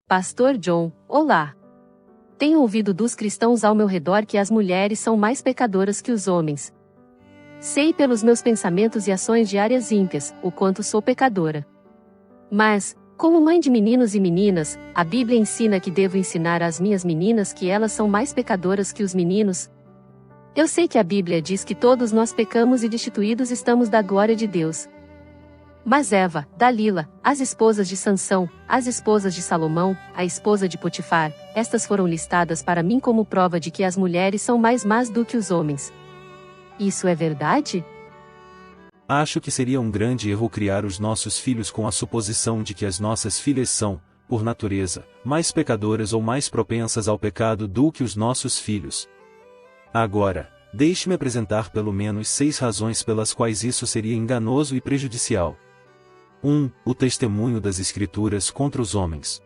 Pastor John, olá. Tenho ouvido dos cristãos ao meu redor que as mulheres são mais pecadoras que os homens. Sei pelos meus pensamentos e ações diárias ímpias, o quanto sou pecadora. Mas, como mãe de meninos e meninas, a Bíblia ensina que devo ensinar às minhas meninas que elas são mais pecadoras que os meninos? Eu sei que a Bíblia diz que todos nós pecamos e destituídos estamos da glória de Deus. Mas Eva, Dalila, as esposas de Sansão, as esposas de Salomão, a esposa de Potifar, estas foram listadas para mim como prova de que as mulheres são mais más do que os homens. Isso é verdade? Acho que seria um grande erro criar os nossos filhos com a suposição de que as nossas filhas são, por natureza, mais pecadoras ou mais propensas ao pecado do que os nossos filhos. Agora, deixe-me apresentar pelo menos 6 razões pelas quais isso seria enganoso e prejudicial. 1. O testemunho das Escrituras contra os homens.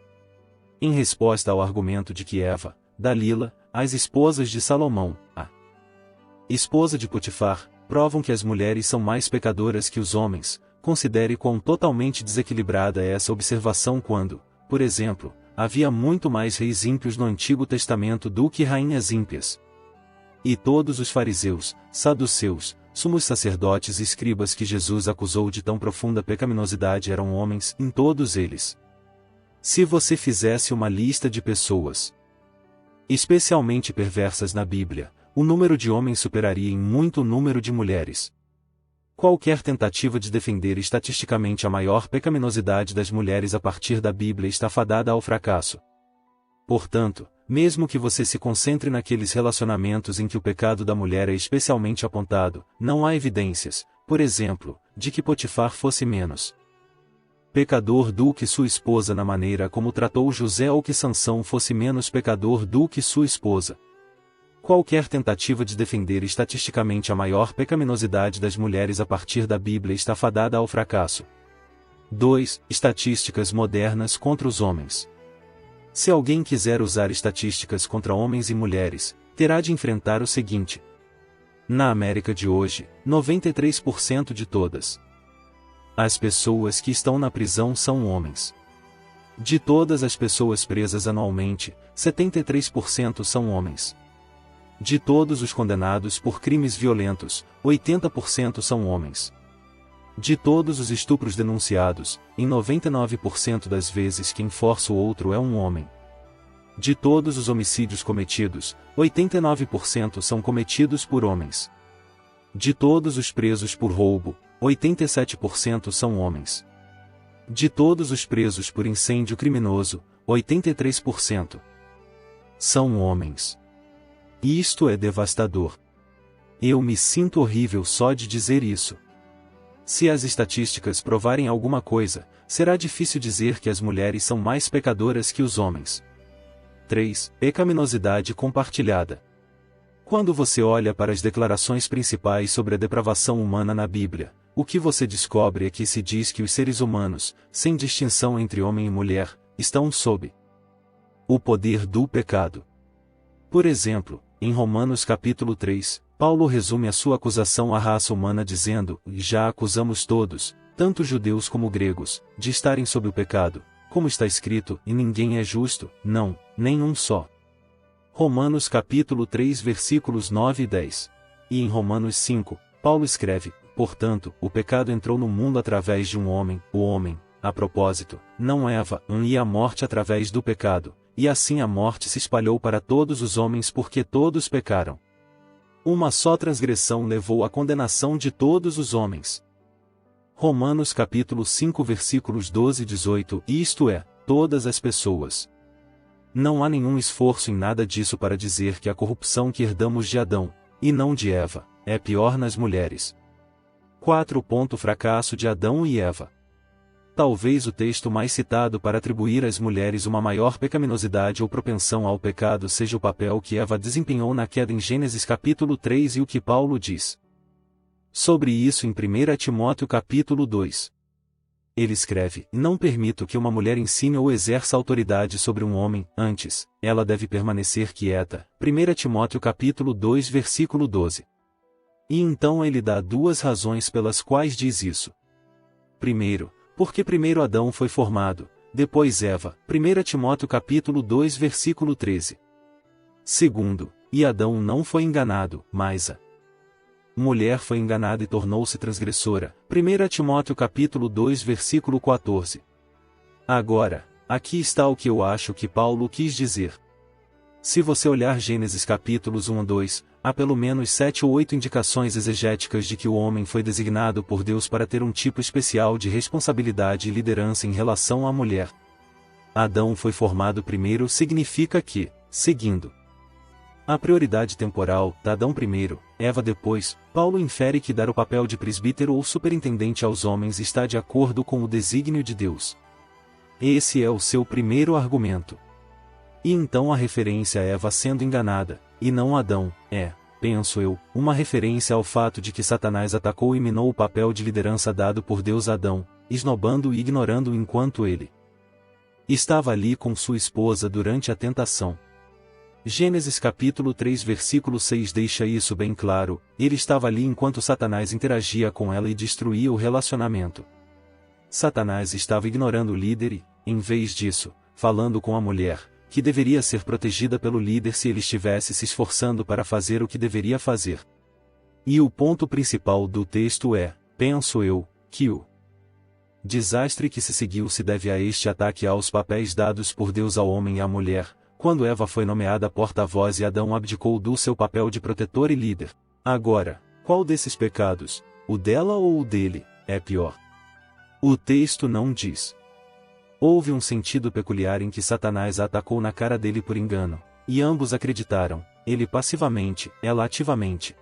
Em resposta ao argumento de que Eva, Dalila, as esposas de Salomão, a esposa de Potifar, provam que as mulheres são mais pecadoras que os homens, considere quão totalmente desequilibrada é essa observação quando, por exemplo, havia muito mais reis ímpios no Antigo Testamento do que rainhas ímpias. E todos os fariseus, saduceus, sumos sacerdotes e escribas que Jesus acusou de tão profunda pecaminosidade eram homens, em todos eles. Se você fizesse uma lista de pessoas especialmente perversas na Bíblia, o número de homens superaria em muito o número de mulheres. Qualquer tentativa de defender estatisticamente a maior pecaminosidade das mulheres a partir da Bíblia está fadada ao fracasso. Portanto, mesmo que você se concentre naqueles relacionamentos em que o pecado da mulher é especialmente apontado, não há evidências, por exemplo, de que Potifar fosse menos pecador do que sua esposa na maneira como tratou José ou que Sansão fosse menos pecador do que sua esposa. Qualquer tentativa de defender estatisticamente a maior pecaminosidade das mulheres a partir da Bíblia está fadada ao fracasso. 2. Estatísticas modernas contra os homens. Se alguém quiser usar estatísticas contra homens e mulheres, terá de enfrentar o seguinte. Na América de hoje, 93% de todas as pessoas que estão na prisão são homens. De todas as pessoas presas anualmente, 73% são homens. De todos os condenados por crimes violentos, 80% são homens. De todos os estupros denunciados, em 99% das vezes quem força o outro é um homem. De todos os homicídios cometidos, 89% são cometidos por homens. De todos os presos por roubo, 87% são homens. De todos os presos por incêndio criminoso, 83% são homens. E isto é devastador. Eu me sinto horrível só de dizer isso. Se as estatísticas provarem alguma coisa, será difícil dizer que as mulheres são mais pecadoras que os homens. 3. Pecaminosidade compartilhada. Quando você olha para as declarações principais sobre a depravação humana na Bíblia, o que você descobre é que se diz que os seres humanos, sem distinção entre homem e mulher, estão sob o poder do pecado. Por exemplo, em Romanos capítulo 3, Paulo resume a sua acusação à raça humana dizendo: já acusamos todos, tanto judeus como gregos, de estarem sob o pecado, como está escrito, e ninguém é justo, não, nem um só. Romanos capítulo 3 versículos 9 e 10. E em Romanos 5, Paulo escreve: portanto, o pecado entrou no mundo através de um homem, o homem, a propósito, não Eva, e a morte através do pecado, e assim a morte se espalhou para todos os homens porque todos pecaram. Uma só transgressão levou à condenação de todos os homens. Romanos capítulo 5 versículos 12 e 18, isto é, todas as pessoas. Não há nenhum esforço em nada disso para dizer que a corrupção que herdamos de Adão, e não de Eva, é pior nas mulheres. 4. Fracasso de Adão e Eva. Talvez o texto mais citado para atribuir às mulheres uma maior pecaminosidade ou propensão ao pecado seja o papel que Eva desempenhou na queda em Gênesis capítulo 3 e o que Paulo diz sobre isso em 1 Timóteo capítulo 2. Ele escreve: não permito que uma mulher ensine ou exerça autoridade sobre um homem, antes, ela deve permanecer quieta. 1 Timóteo capítulo 2 versículo 12. E então ele dá 2 razões pelas quais diz isso. Primeiro, porque primeiro Adão foi formado, depois Eva, 1 Timóteo capítulo 2 versículo 13. Segundo, e Adão não foi enganado, mas a mulher foi enganada e tornou-se transgressora, 1 Timóteo capítulo 2 versículo 14. Agora, aqui está o que eu acho que Paulo quis dizer. Se você olhar Gênesis capítulos 1 a 2, há pelo menos 7 ou 8 indicações exegéticas de que o homem foi designado por Deus para ter um tipo especial de responsabilidade e liderança em relação à mulher. Adão foi formado primeiro significa que, seguindo a prioridade temporal, Adão primeiro, Eva depois, Paulo infere que dar o papel de presbítero ou superintendente aos homens está de acordo com o desígnio de Deus. Esse é o seu primeiro argumento. E então a referência a Eva sendo enganada, e não Adão, é, penso eu, uma referência ao fato de que Satanás atacou e minou o papel de liderança dado por Deus a Adão, esnobando e ignorando-o enquanto ele estava ali com sua esposa durante a tentação. Gênesis capítulo 3 versículo 6 deixa isso bem claro, ele estava ali enquanto Satanás interagia com ela e destruía o relacionamento. Satanás estava ignorando o líder e, em vez disso, falando com a mulher, que deveria ser protegida pelo líder se ele estivesse se esforçando para fazer o que deveria fazer. E o ponto principal do texto é, penso eu, que o desastre que se seguiu se deve a este ataque aos papéis dados por Deus ao homem e à mulher, quando Eva foi nomeada porta-voz e Adão abdicou do seu papel de protetor e líder. Agora, qual desses pecados, o dela ou o dele, é pior? O texto não diz. Houve um sentido peculiar em que Satanás a atacou na cara dele por engano, e ambos acreditaram, ele passivamente, ela ativamente.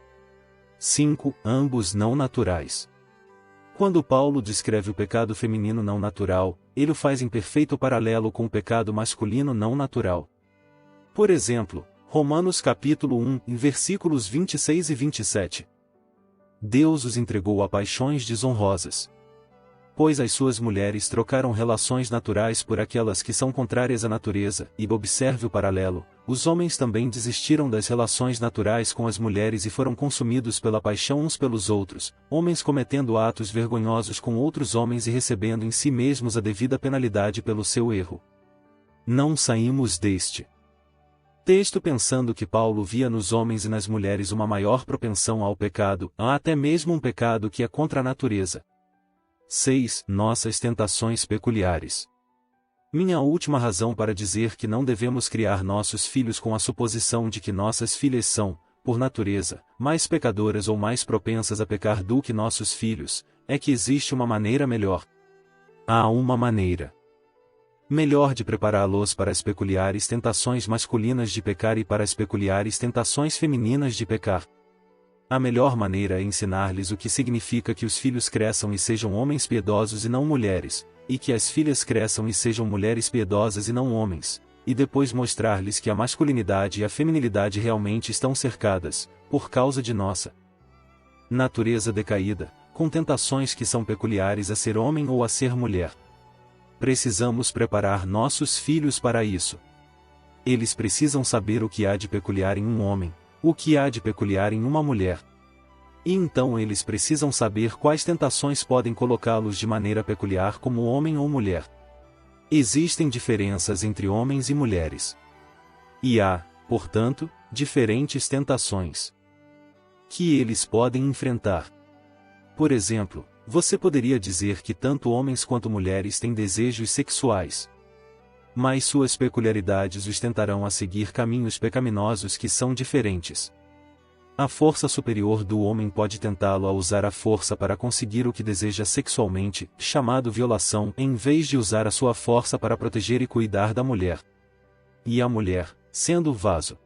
5. Ambos não naturais. Quando Paulo descreve o pecado feminino não natural, ele o faz em perfeito paralelo com o pecado masculino não natural. Por exemplo, Romanos capítulo 1, em versículos 26 e 27. Deus os entregou a paixões desonrosas. Pois as suas mulheres trocaram relações naturais por aquelas que são contrárias à natureza, e observe o paralelo, os homens também desistiram das relações naturais com as mulheres e foram consumidos pela paixão uns pelos outros, homens cometendo atos vergonhosos com outros homens e recebendo em si mesmos a devida penalidade pelo seu erro. Não saímos deste texto pensando que Paulo via nos homens e nas mulheres uma maior propensão ao pecado, há até mesmo um pecado que é contra a natureza. 6. Nossas tentações peculiares. Minha última razão para dizer que não devemos criar nossos filhos com a suposição de que nossas filhas são, por natureza, mais pecadoras ou mais propensas a pecar do que nossos filhos, é que existe uma maneira melhor. Há uma maneira melhor de prepará-los para as peculiares tentações masculinas de pecar e para as peculiares tentações femininas de pecar. A melhor maneira é ensinar-lhes o que significa que os filhos cresçam e sejam homens piedosos e não mulheres, e que as filhas cresçam e sejam mulheres piedosas e não homens, e depois mostrar-lhes que a masculinidade e a feminilidade realmente estão cercadas, por causa de nossa natureza decaída, com tentações que são peculiares a ser homem ou a ser mulher. Precisamos preparar nossos filhos para isso. Eles precisam saber o que há de peculiar em um homem, o que há de peculiar em uma mulher. E então eles precisam saber quais tentações podem colocá-los de maneira peculiar como homem ou mulher. Existem diferenças entre homens e mulheres. E há, portanto, diferentes tentações que eles podem enfrentar. Por exemplo, você poderia dizer que tanto homens quanto mulheres têm desejos sexuais. Mas suas peculiaridades os tentarão a seguir caminhos pecaminosos que são diferentes. A força superior do homem pode tentá-lo a usar a força para conseguir o que deseja sexualmente, chamado violação, em vez de usar a sua força para proteger e cuidar da mulher. E a mulher, sendo o vaso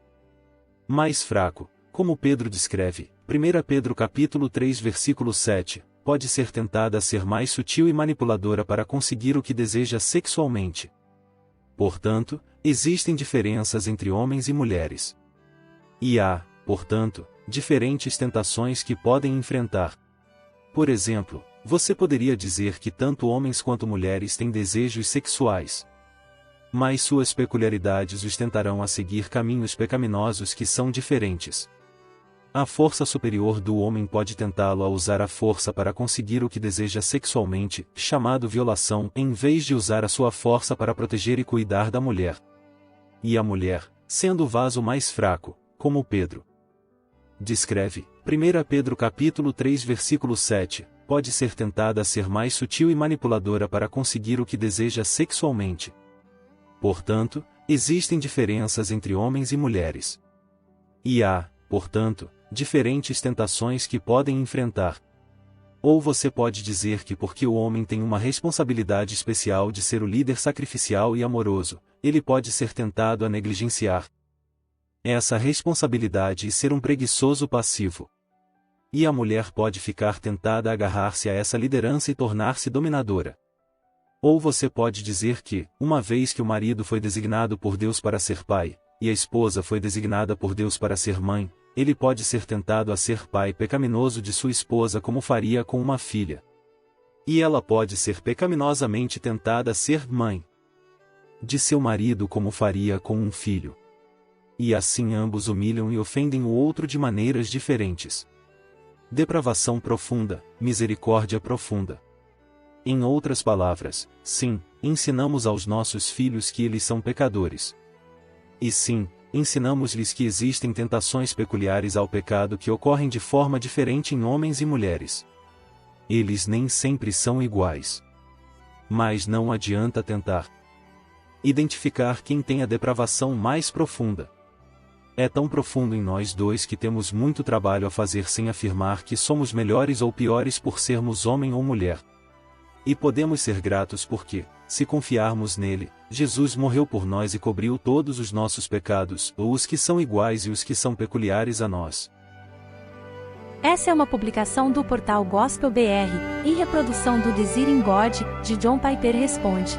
mais fraco, como Pedro descreve, 1 Pedro capítulo 3 versículo 7, pode ser tentada a ser mais sutil e manipuladora para conseguir o que deseja sexualmente. Portanto, existem diferenças entre homens e mulheres. E há, portanto, diferentes tentações que podem enfrentar. Por exemplo, você poderia dizer que tanto homens quanto mulheres têm desejos sexuais. Mas suas peculiaridades os tentarão a seguir caminhos pecaminosos que são diferentes. A força superior do homem pode tentá-lo a usar a força para conseguir o que deseja sexualmente, chamado violação, em vez de usar a sua força para proteger e cuidar da mulher. E a mulher, sendo o vaso mais fraco, como Pedro descreve, 1 Pedro capítulo 3 versículo 7, pode ser tentada a ser mais sutil e manipuladora para conseguir o que deseja sexualmente. Portanto, existem diferenças entre homens e mulheres. E há, portanto, diferentes tentações que podem enfrentar. Ou você pode dizer que porque o homem tem uma responsabilidade especial de ser o líder sacrificial e amoroso, ele pode ser tentado a negligenciar essa responsabilidade e ser um preguiçoso passivo. E a mulher pode ficar tentada a agarrar-se a essa liderança e tornar-se dominadora. Ou você pode dizer que, uma vez que o marido foi designado por Deus para ser pai, e a esposa foi designada por Deus para ser mãe, ele pode ser tentado a ser pai pecaminoso de sua esposa como faria com uma filha. E ela pode ser pecaminosamente tentada a ser mãe de seu marido como faria com um filho. E assim ambos humilham e ofendem o outro de maneiras diferentes. Depravação profunda, misericórdia profunda. Em outras palavras, sim, ensinamos aos nossos filhos que eles são pecadores. E sim, ensinamos-lhes que existem tentações peculiares ao pecado que ocorrem de forma diferente em homens e mulheres. Eles nem sempre são iguais. Mas não adianta tentar identificar quem tem a depravação mais profunda. É tão profundo em nós dois que temos muito trabalho a fazer sem afirmar que somos melhores ou piores por sermos homem ou mulher. E podemos ser gratos porque, se confiarmos nele, Jesus morreu por nós e cobriu todos os nossos pecados, ou os que são iguais e os que são peculiares a nós. Essa é uma publicação do portal Gospel BR, e reprodução do Desiring God, de John Piper Responde.